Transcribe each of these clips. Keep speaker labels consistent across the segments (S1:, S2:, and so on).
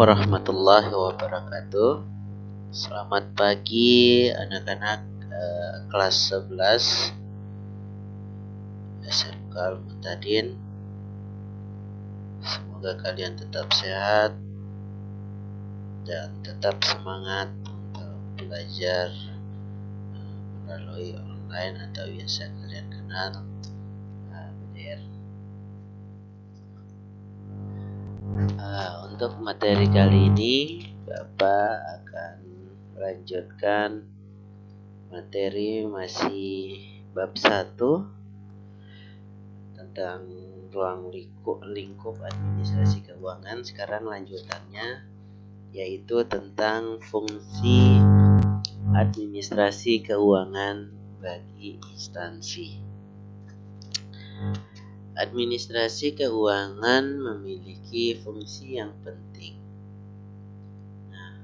S1: warahmatullahi wabarakatuh. Selamat pagi anak-anak kelas 11 SMK Al-Muhtadin. Semoga kalian tetap sehat dan tetap semangat untuk belajar melalui online atau biasa kalian kenal BDR. Untuk materi kali ini Bapak akan melanjutkan materi masih bab 1 tentang ruang lingkup administrasi keuangan. Sekarang lanjutannya yaitu tentang fungsi administrasi keuangan bagi instansi. Administrasi keuangan memiliki fungsi yang penting.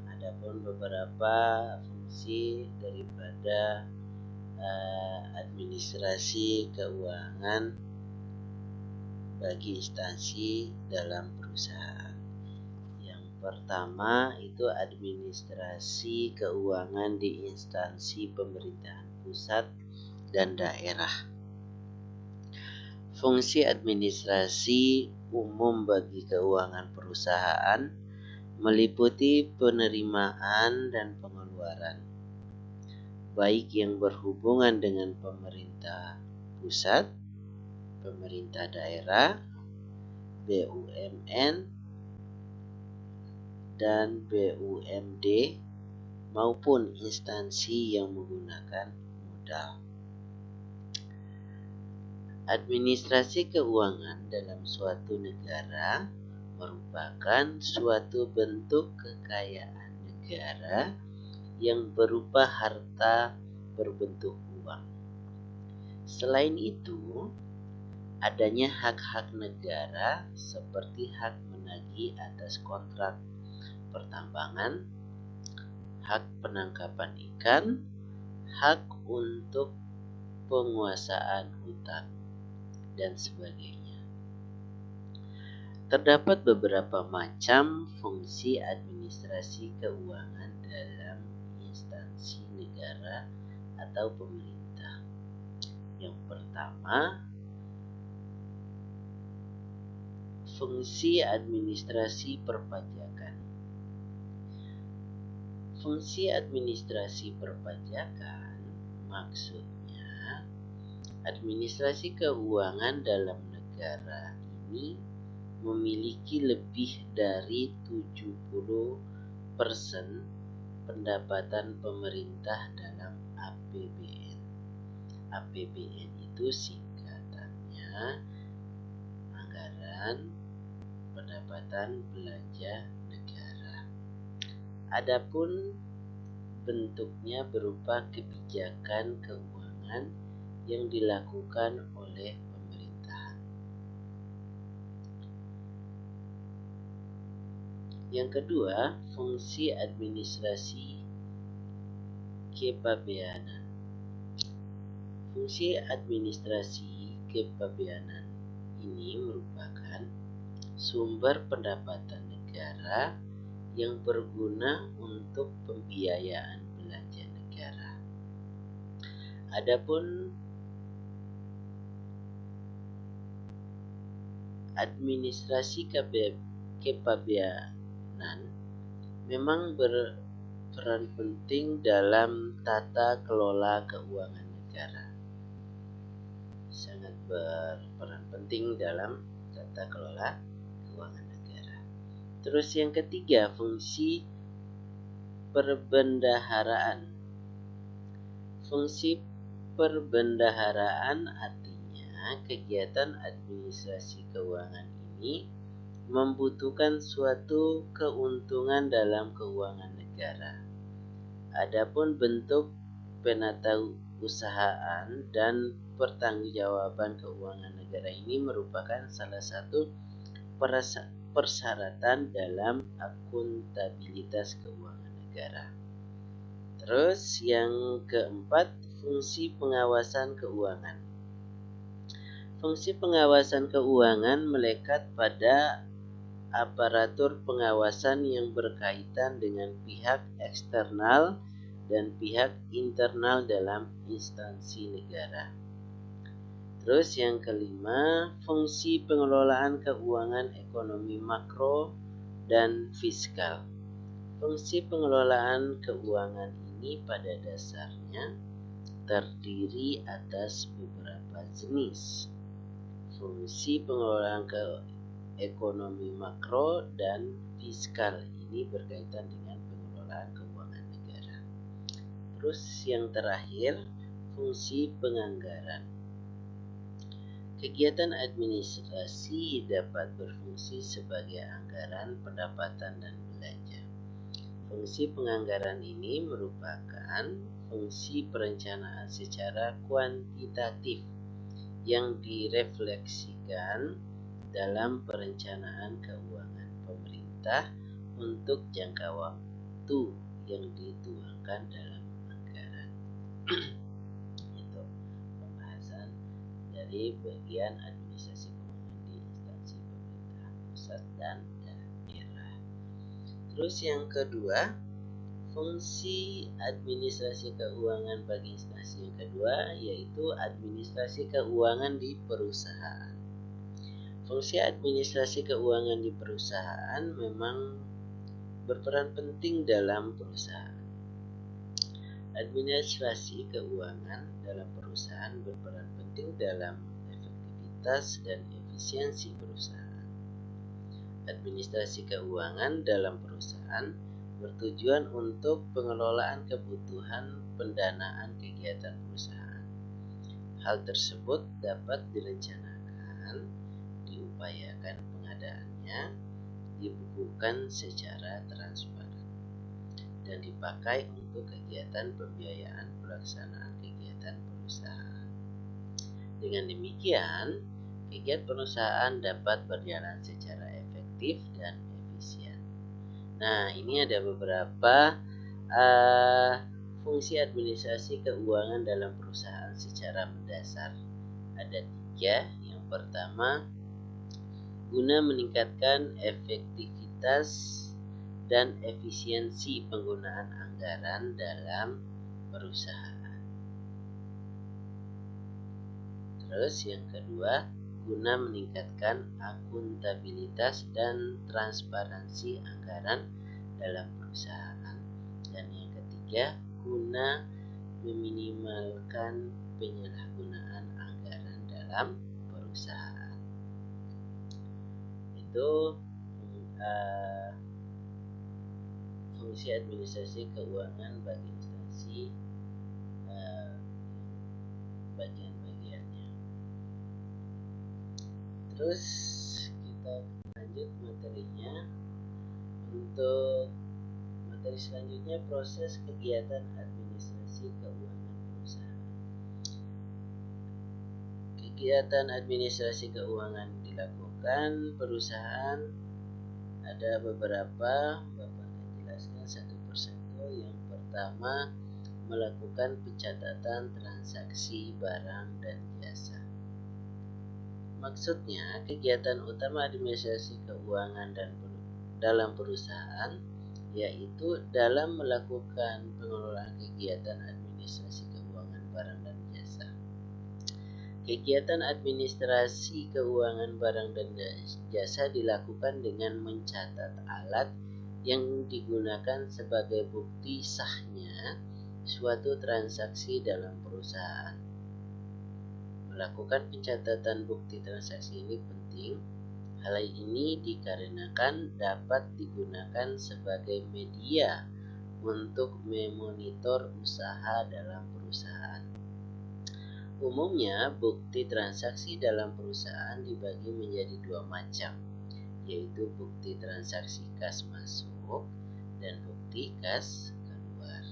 S1: Adapun beberapa fungsi daripada administrasi keuangan bagi instansi dalam perusahaan. Yang pertama itu administrasi keuangan di instansi pemerintahan pusat dan daerah. Fungsi administrasi umum bagi keuangan perusahaan meliputi penerimaan dan pengeluaran, baik yang berhubungan dengan pemerintah pusat, pemerintah daerah, BUMN, dan BUMD maupun instansi yang menggunakan modal. Administrasi keuangan dalam suatu negara merupakan suatu bentuk kekayaan negara yang berupa harta berbentuk uang. Selain itu, adanya hak-hak negara seperti hak menagih atas kontrak pertambangan, hak penangkapan ikan, hak untuk penguasaan hutan, dan sebagainya. Terdapat beberapa macam fungsi administrasi keuangan dalam instansi negara atau pemerintah. Yang pertama, fungsi administrasi perpajakan. Fungsi administrasi perpajakan maksudnya administrasi keuangan dalam negara ini memiliki lebih dari 70% pendapatan pemerintah dalam APBN. APBN itu singkatannya Anggaran Pendapatan Belanja Negara. Adapun bentuknya berupa kebijakan keuangan yang dilakukan oleh pemerintahan. Yang kedua, fungsi administrasi kepabeanan. Fungsi administrasi kepabeanan ini merupakan sumber pendapatan negara yang berguna untuk pembiayaan belanja negara. Adapun administrasi kepabeanan memang berperan penting dalam tata kelola keuangan negara. Sangat berperan penting dalam tata kelola keuangan negara. Terus yang ketiga, fungsi perbendaharaan. Fungsi perbendaharaan artinya kegiatan administrasi keuangan ini membutuhkan suatu keuntungan dalam keuangan negara. Adapun bentuk penatausahaan dan pertanggungjawaban keuangan negara ini merupakan salah satu persyaratan dalam akuntabilitas keuangan negara. Terus yang keempat, fungsi pengawasan keuangan. Fungsi pengawasan keuangan melekat pada aparatur pengawasan yang berkaitan dengan pihak eksternal dan pihak internal dalam instansi negara. Terus yang kelima, fungsi pengelolaan keuangan ekonomi makro dan fiskal. Fungsi pengelolaan keuangan ini pada dasarnya terdiri atas beberapa jenis. Fungsi pengelolaan ekonomi makro dan fiskal ini berkaitan dengan pengelolaan keuangan negara. Terus yang terakhir, fungsi penganggaran. Kegiatan administrasi dapat berfungsi sebagai anggaran pendapatan dan belanja. Fungsi penganggaran ini merupakan fungsi perencanaan secara kuantitatif yang direfleksikan dalam perencanaan keuangan pemerintah untuk jangka waktu yang dituangkan dalam anggaran. Itu pembahasan dari bagian administrasi keuangan di instansi pemerintah pusat dan daerah. Terus yang kedua, fungsi administrasi keuangan bagi instansi yang kedua yaitu administrasi keuangan di perusahaan. Fungsi administrasi keuangan di perusahaan memang berperan penting dalam perusahaan. Administrasi keuangan dalam perusahaan berperan penting dalam efektivitas dan efisiensi perusahaan. Administrasi keuangan dalam perusahaan bertujuan untuk pengelolaan kebutuhan pendanaan kegiatan perusahaan. Hal tersebut dapat direncanakan, diupayakan pengadaannya, dibukukan secara transparan, dan dipakai untuk kegiatan pembiayaan pelaksanaan kegiatan perusahaan. Dengan demikian, kegiatan perusahaan dapat berjalan secara efektif dan efisien. Nah, ini ada beberapa fungsi administrasi keuangan dalam perusahaan secara mendasar. Ada 3. Yang pertama, guna meningkatkan efektivitas dan efisiensi penggunaan anggaran dalam perusahaan. Terus yang kedua, guna meningkatkan akuntabilitas dan transparansi anggaran dalam perusahaan. Dan yang ketiga, guna meminimalkan penyalahgunaan anggaran dalam perusahaan. Itu fungsi administrasi keuangan bagi instansi bagian-bagiannya. Terus kita lanjut materinya. Untuk materi selanjutnya, proses kegiatan administrasi keuangan perusahaan. Kegiatan administrasi keuangan dilakukan perusahaan ada beberapa, Bapak akan jelaskan satu persatu. Yang pertama, melakukan pencatatan transaksi barang dan jasa. Maksudnya, kegiatan utama administrasi keuangan dalam perusahaan yaitu dalam melakukan pengelolaan kegiatan administrasi keuangan barang dan jasa. Kegiatan administrasi keuangan barang dan jasa dilakukan dengan mencatat alat yang digunakan sebagai bukti sahnya suatu transaksi dalam perusahaan. Melakukan pencatatan bukti transaksi ini penting. Hal ini dikarenakan dapat digunakan sebagai media untuk memonitor usaha dalam perusahaan. Umumnya, bukti transaksi dalam perusahaan dibagi menjadi 2 macam, yaitu bukti transaksi kas masuk dan bukti kas keluar.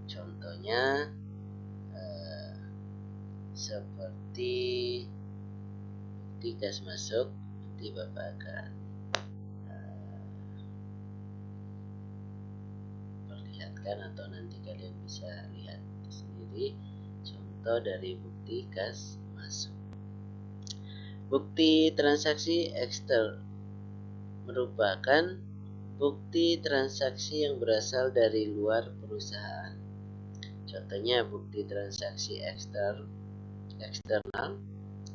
S1: Contohnya seperti bukti kas masuk, nanti Bapak akan perlihatkan atau nanti kalian bisa lihat sendiri contoh dari bukti kas masuk. Bukti transaksi eksternal. merupakan bukti transaksi yang berasal dari luar perusahaan. Contohnya bukti transaksi eksternal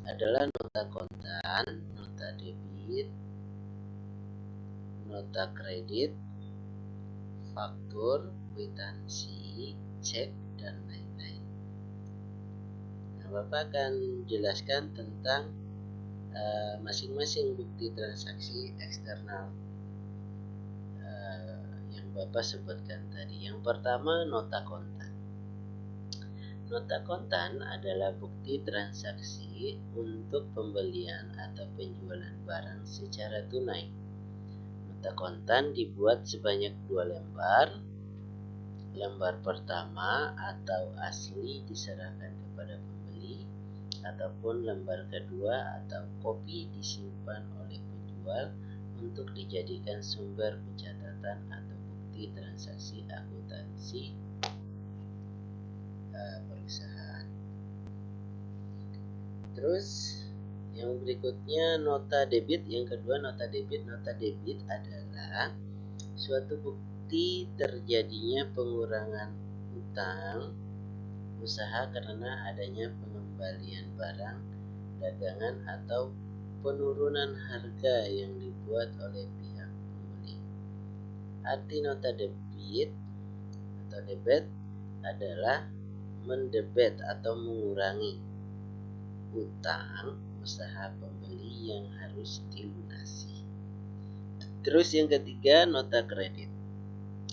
S1: adalah nota kontan, nota debit, nota kredit, faktur, kwitansi, cek, dan lain-lain. Nah, Bapak akan jelaskan tentang masing-masing bukti transaksi eksternal yang Bapak sebutkan tadi. Yang pertama, nota kontan. Nota kontan adalah bukti transaksi untuk pembelian atau penjualan barang secara tunai. Nota kontan dibuat sebanyak 2 lembar. Lembar pertama atau asli diserahkan kepada pembeli, ataupun lembar kedua atau kopi disimpan oleh penjual untuk dijadikan sumber pencatatan atau bukti transaksi akuntansi perusahaan. Terus yang berikutnya nota debit. Yang kedua, nota debit. Nota debit adalah suatu bukti terjadinya pengurangan utang usaha karena adanya pengembalian barang dagangan atau penurunan harga yang dibuat oleh pihak pembeli. Arti nota debit atau debit adalah mendebet atau mengurangi utang usaha pembeli yang harus dilunasi. Terus yang ketiga, nota kredit.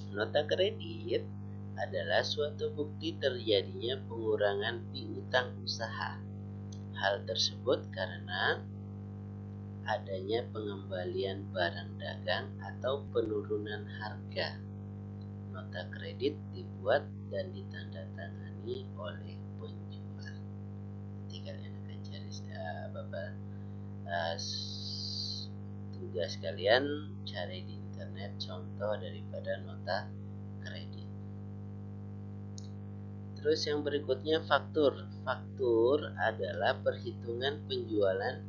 S1: Nota kredit adalah suatu bukti terjadinya pengurangan piutang usaha. Hal tersebut karena adanya pengembalian barang dagang atau penurunan harga. Nota kredit dibuat dan ditandatangani oleh penjual. Nanti kalian akan cari tugas kalian cari di internet contoh daripada nota kredit. Terus yang berikutnya faktur. Faktur adalah perhitungan penjualan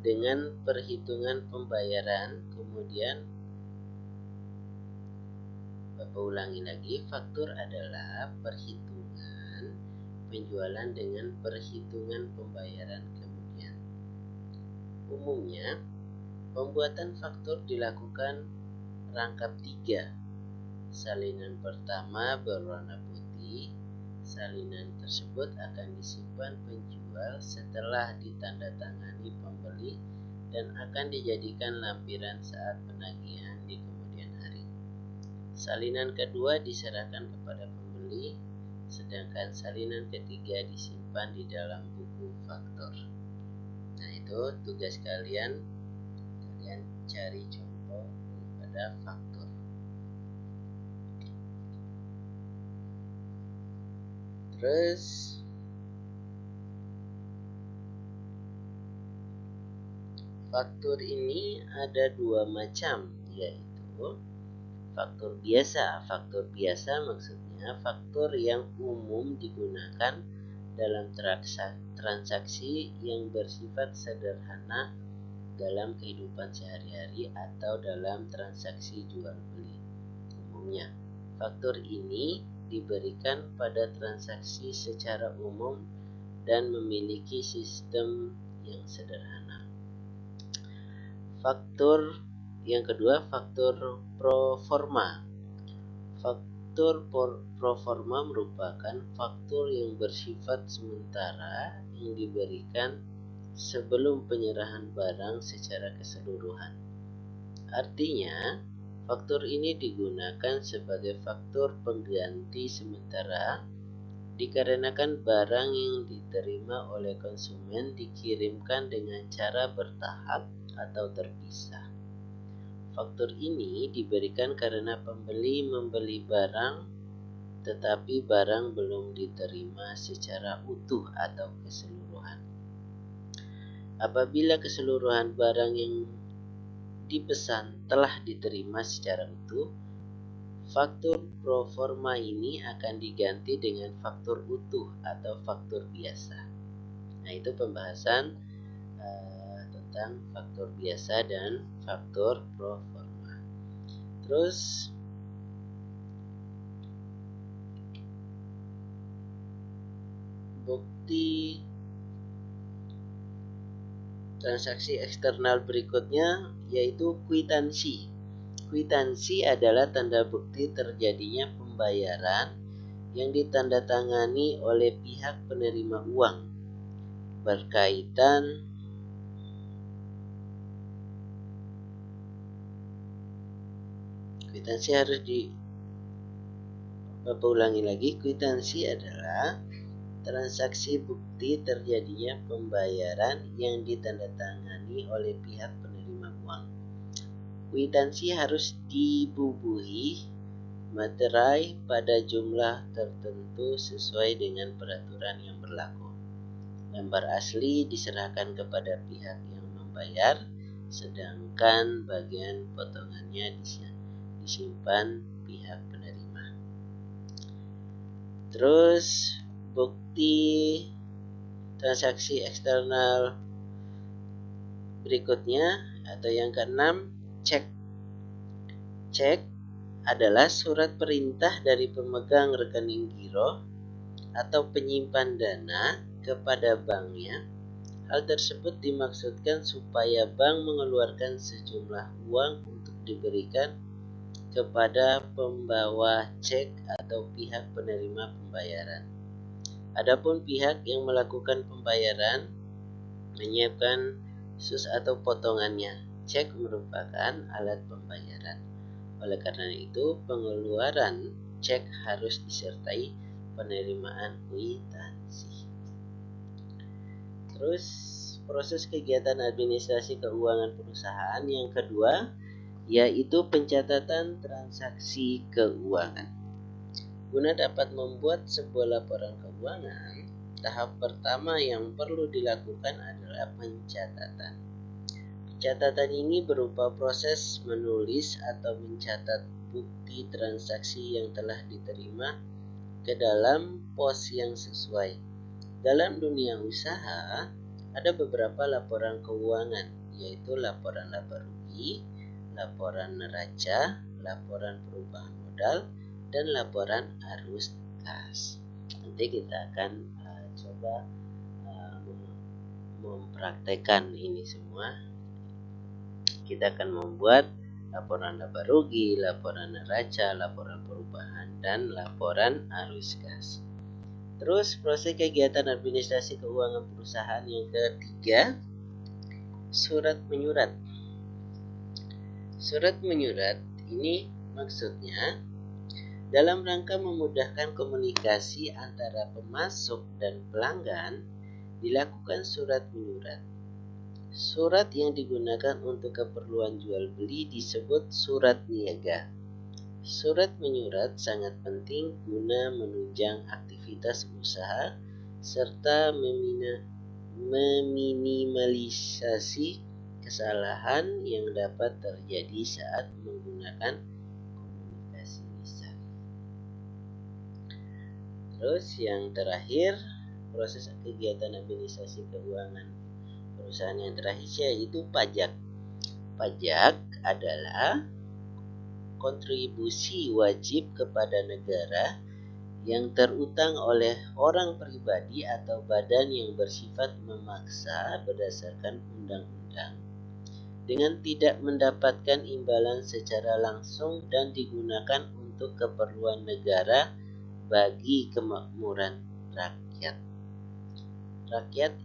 S1: dengan perhitungan pembayaran. Kemudian Bapak ulangi lagi, faktur adalah perhitungan penjualan dengan perhitungan pembayaran kemudian. Umumnya pembuatan faktur dilakukan rangkap 3. Salinan pertama berwarna putih. Salinan tersebut akan disimpan penjual setelah ditandatangani pembeli dan akan dijadikan lampiran saat penagihan di kemudian hari. Salinan kedua diserahkan kepada pembeli, sedangkan salinan ketiga disimpan di dalam buku faktur. Nah, itu tugas kalian cari contoh daripada faktur. Terus faktur ini ada 2 macam, yaitu faktur biasa. Faktur biasa maksudnya faktur yang umum digunakan dalam transaksi yang bersifat sederhana dalam kehidupan sehari-hari atau dalam transaksi jual beli. Umumnya, faktur ini diberikan pada transaksi secara umum dan memiliki sistem yang sederhana. Faktur yang kedua, faktur pro forma. Faktur pro forma merupakan faktur yang bersifat sementara yang diberikan sebelum penyerahan barang secara keseluruhan. Artinya, faktur ini digunakan sebagai faktur pengganti sementara dikarenakan barang yang diterima oleh konsumen dikirimkan dengan cara bertahap atau terpisah. Faktur ini diberikan karena pembeli membeli barang tetapi barang belum diterima secara utuh atau keseluruhan. Apabila keseluruhan barang yang dipesan telah diterima secara utuh, faktur pro forma ini akan diganti dengan faktur utuh atau faktur biasa. Nah, itu pembahasan tentang faktur biasa dan faktor pro forma. Terus bukti transaksi eksternal berikutnya yaitu kwitansi. Kwitansi adalah tanda bukti terjadinya pembayaran yang ditandatangani oleh pihak penerima uang berkaitan kwitansi harus Bapak ulangi lagi. Kwitansi adalah transaksi bukti terjadinya pembayaran yang ditandatangani oleh pihak penerima uang. Kwitansi harus dibubuhi materai pada jumlah tertentu sesuai dengan peraturan yang berlaku. Lembar asli diserahkan kepada pihak yang membayar, sedangkan bagian potongannya disimpan pihak penerima. Terus bukti transaksi eksternal berikutnya atau yang keenam, cek. Cek adalah surat perintah dari pemegang rekening giro atau penyimpan dana kepada banknya. Hal tersebut dimaksudkan supaya bank mengeluarkan sejumlah uang untuk diberikan kepada pembawa cek atau pihak penerima pembayaran. Adapun pihak yang melakukan pembayaran menyiapkan sus atau potongannya. Cek merupakan alat pembayaran. Oleh karena itu, pengeluaran cek harus disertai penerimaan kwitansi. Terus proses kegiatan administrasi keuangan perusahaan yang kedua yaitu pencatatan transaksi keuangan. Guna dapat membuat sebuah laporan keuangan, tahap pertama yang perlu dilakukan adalah pencatatan. Pencatatan ini berupa proses menulis atau mencatat bukti transaksi yang telah diterima ke dalam pos yang sesuai. Dalam dunia usaha, ada beberapa laporan keuangan, yaitu laporan laba rugi, laporan neraca, laporan perubahan modal, dan laporan arus kas. Nanti kita akan coba mempraktekkan ini semua. Kita akan membuat laporan laba rugi, laporan neraca, laporan perubahan, dan laporan arus kas. Terus proses kegiatan administrasi keuangan perusahaan yang ketiga, surat menyurat. Surat menyurat ini maksudnya dalam rangka memudahkan komunikasi antara pemasok dan pelanggan, dilakukan surat menyurat. Surat yang digunakan untuk keperluan jual beli disebut surat niaga. Surat menyurat sangat penting guna menunjang aktivitas usaha serta meminimalisasi kesalahan yang dapat terjadi saat menggunakan komunikasi lisan. Terus yang terakhir, proses kegiatan administrasi keuangan perusahaan yang terakhir yaitu pajak. Pajak adalah kontribusi wajib kepada negara yang terutang oleh orang pribadi atau badan yang bersifat memaksa berdasarkan undang-undang dengan tidak mendapatkan imbalan secara langsung dan digunakan untuk keperluan negara bagi kemakmuran rakyat. Rakyat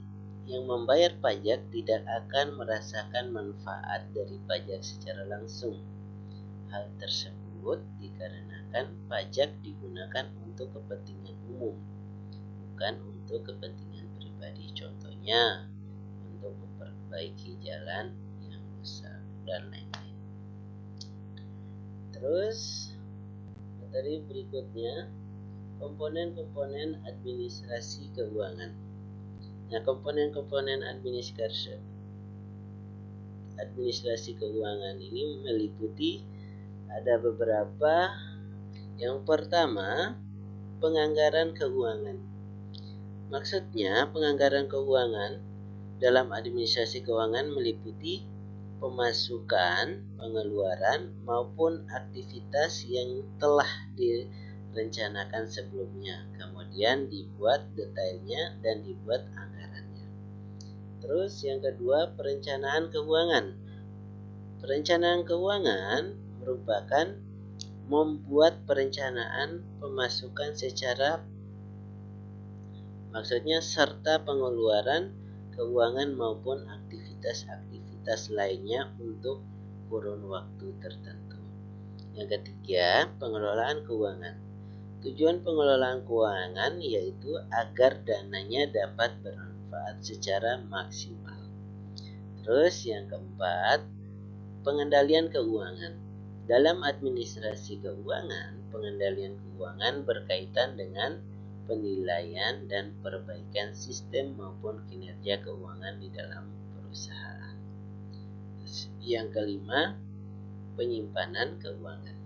S1: yang membayar pajak tidak akan merasakan manfaat dari pajak secara langsung. Hal tersebut dikarenakan pajak digunakan untuk kepentingan umum, bukan untuk kepentingan pribadi. Contohnya, untuk memperbaiki jalan yang rusak dan lain-lain. Terus, materi berikutnya, komponen-komponen administrasi keuangan. Nah, komponen-komponen administrasi keuangan ini meliputi ada beberapa. Yang pertama, penganggaran keuangan. Maksudnya, penganggaran keuangan dalam administrasi keuangan meliputi pemasukan, pengeluaran, maupun aktivitas yang telah direncanakan sebelumnya. Kemudian dibuat detailnya dan dibuat anggarannya. Terus yang kedua, perencanaan keuangan. Perencanaan keuangan merupakan membuat perencanaan pemasukan serta pengeluaran keuangan maupun aktivitas lainnya untuk kurun waktu tertentu. Yang ketiga, pengelolaan keuangan. Tujuan pengelolaan keuangan yaitu agar dananya dapat bermanfaat secara maksimal. Terus yang keempat, pengendalian keuangan. Dalam administrasi keuangan, pengendalian keuangan berkaitan dengan penilaian dan perbaikan sistem maupun kinerja keuangan di dalam perusahaan. Yang kelima, penyimpanan keuangan.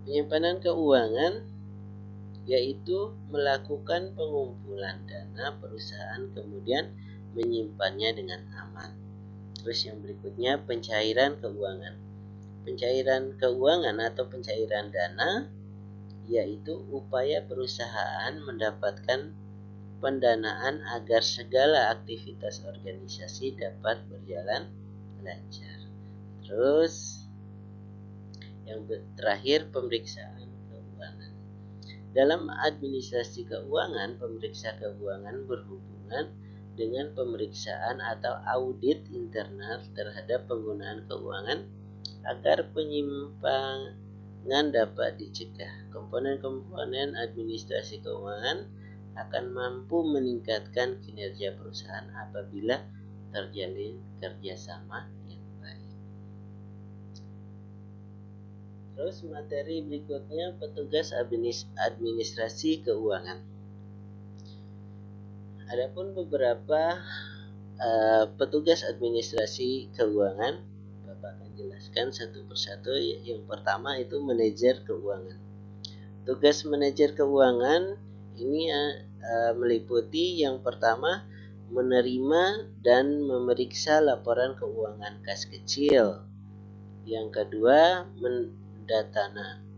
S1: Penyimpanan keuangan yaitu melakukan pengumpulan dana perusahaan kemudian menyimpannya dengan aman. Terus yang berikutnya, pencairan keuangan. Pencairan keuangan atau pencairan dana yaitu upaya perusahaan mendapatkan pendanaan agar segala aktivitas organisasi dapat berjalan lancar. Terus yang terakhir, pemeriksaan keuangan. Dalam administrasi keuangan, pemeriksa keuangan berhubungan dengan pemeriksaan atau audit internal terhadap penggunaan keuangan agar penyimpangan dapat dicegah. Komponen-komponen administrasi keuangan akan mampu meningkatkan kinerja perusahaan apabila terjalin kerjasama yang baik. Terus materi berikutnya, petugas administrasi keuangan. Adapun beberapa petugas administrasi keuangan, Bapak akan jelaskan satu persatu. Yang pertama itu manajer keuangan. Tugas manajer keuangan ini meliputi yang pertama, menerima dan memeriksa laporan keuangan kas kecil. Yang kedua,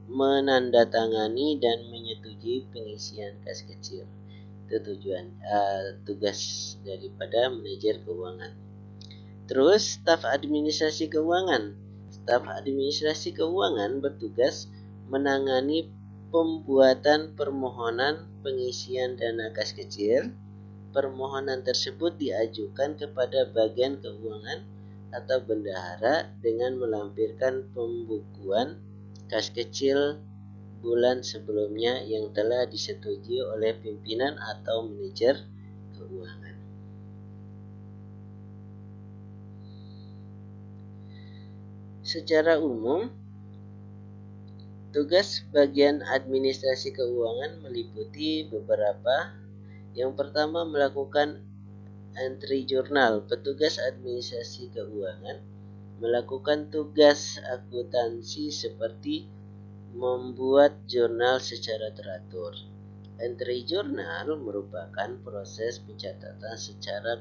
S1: menandatangani dan menyetujui pengisian kas kecil. Itu tugas daripada manajer keuangan. Terus staf administrasi keuangan. Staf administrasi keuangan bertugas menangani pembuatan permohonan pengisian dana kas kecil. Permohonan tersebut diajukan kepada bagian keuangan atau bendahara dengan melampirkan pembukuan kas kecil bulan sebelumnya yang telah disetujui oleh pimpinan atau manajer keuangan. Secara umum, tugas bagian administrasi keuangan meliputi beberapa. Yang pertama, melakukan entry jurnal. Petugas administrasi keuangan melakukan tugas akuntansi seperti membuat jurnal secara teratur. Entry jurnal merupakan proses pencatatan secara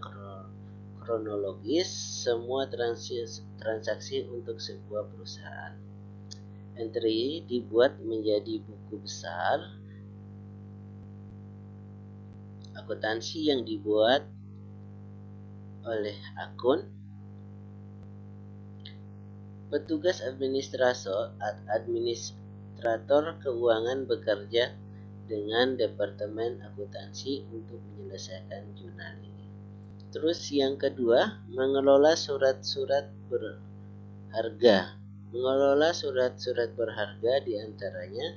S1: kronologis semua transaksi untuk sebuah perusahaan. Entry dibuat menjadi buku besar akuntansi yang dibuat oleh akun. Petugas administrator keuangan bekerja dengan departemen akuntansi untuk menyelesaikan jurnal ini. Terus yang kedua, mengelola surat-surat berharga. Mengelola surat-surat berharga diantaranya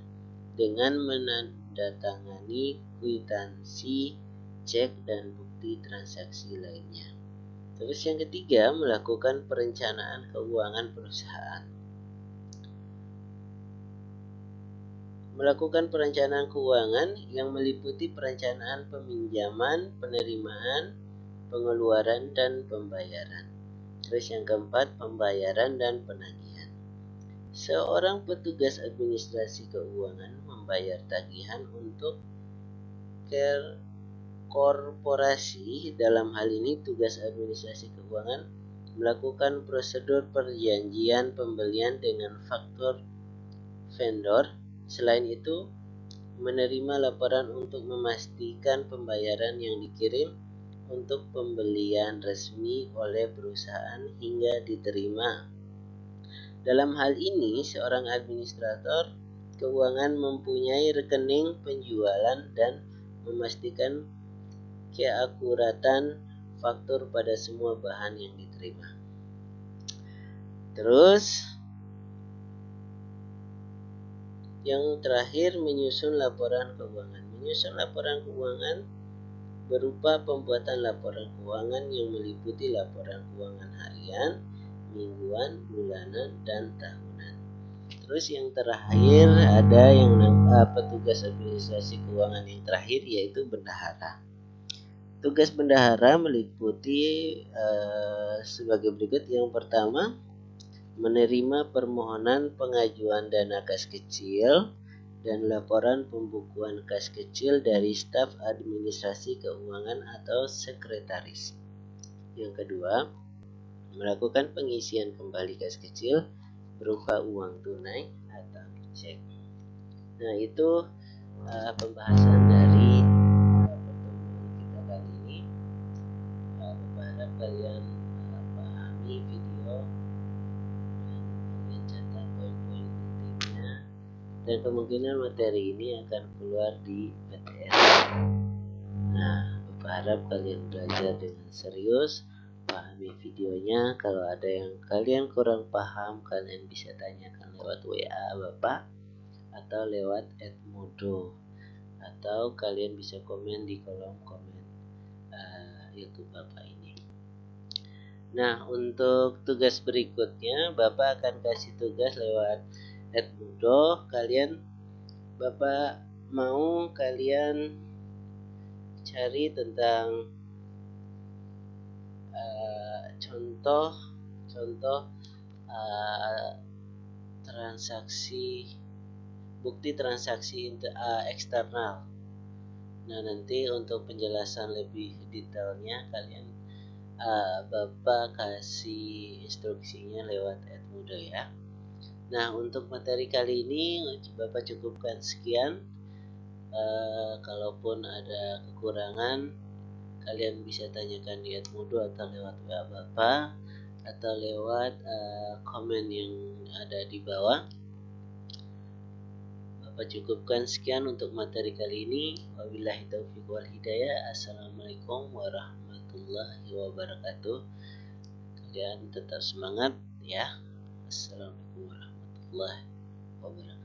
S1: dengan menandatangani kwitansi, cek, dan bukti transaksi lainnya. Terus yang ketiga, melakukan perencanaan keuangan perusahaan. Melakukan perencanaan keuangan yang meliputi perencanaan peminjaman, penerimaan, pengeluaran, dan pembayaran. Terus yang keempat, pembayaran dan penagihan. Seorang petugas administrasi keuangan membayar tagihan untuk korporasi, dalam hal ini tugas administrasi keuangan, melakukan prosedur perjanjian pembelian dengan faktor vendor. Selain itu, menerima laporan untuk memastikan pembayaran yang dikirim untuk pembelian resmi oleh perusahaan hingga diterima. Dalam hal ini, seorang administrator keuangan mempunyai rekening penjualan dan memastikan keakuratan faktur pada semua bahan yang diterima. Terus, yang terakhir, menyusun laporan keuangan. Menyusun laporan keuangan berupa pembuatan laporan keuangan yang meliputi laporan keuangan harian, mingguan, bulanan, dan tahunan. Terus yang terakhir ada yang petugas administrasi keuangan yang terakhir, yaitu bendahara. Tugas bendahara meliputi sebagai berikut. Yang pertama, menerima permohonan pengajuan dana kas kecil dan laporan pembukuan kas kecil dari staf administrasi keuangan atau sekretaris. Yang kedua, melakukan pengisian kembali kas kecil berupa uang tunai atau cek. Nah, itu pembahasan dari pertemuan kita kali ini. Berharap kalian pahami video dan kalian catat poin-poin pentingnya, dan kemungkinan materi ini akan keluar di PTS. Nah, berharap kalian belajar dengan serius, pahami videonya. Kalau ada yang kalian kurang paham, kalian bisa tanyakan lewat WA Bapak atau lewat @mudo, atau kalian bisa komen di kolom komen YouTube Bapak ini. Nah, untuk tugas berikutnya, Bapak akan kasih tugas lewat @mudo. Bapak mau kalian cari tentang contoh transaksi, bukti transaksi eksternal. Nah, nanti untuk penjelasan lebih detailnya Bapak kasih instruksinya lewat @mudo ya. Nah, untuk materi kali ini Bapak cukupkan sekian. Kalaupun ada kekurangan, kalian bisa tanyakan di @mudo atau lewat WA Bapak atau lewat komen yang ada di bawah. Bapak cukupkan sekian untuk materi kali ini. Wabillahi taufiq wal hidayah. Assalamualaikum warahmatullahi wabarakatuh. Kalian tetap semangat ya. Assalamualaikum warahmatullahi wabarakatuh.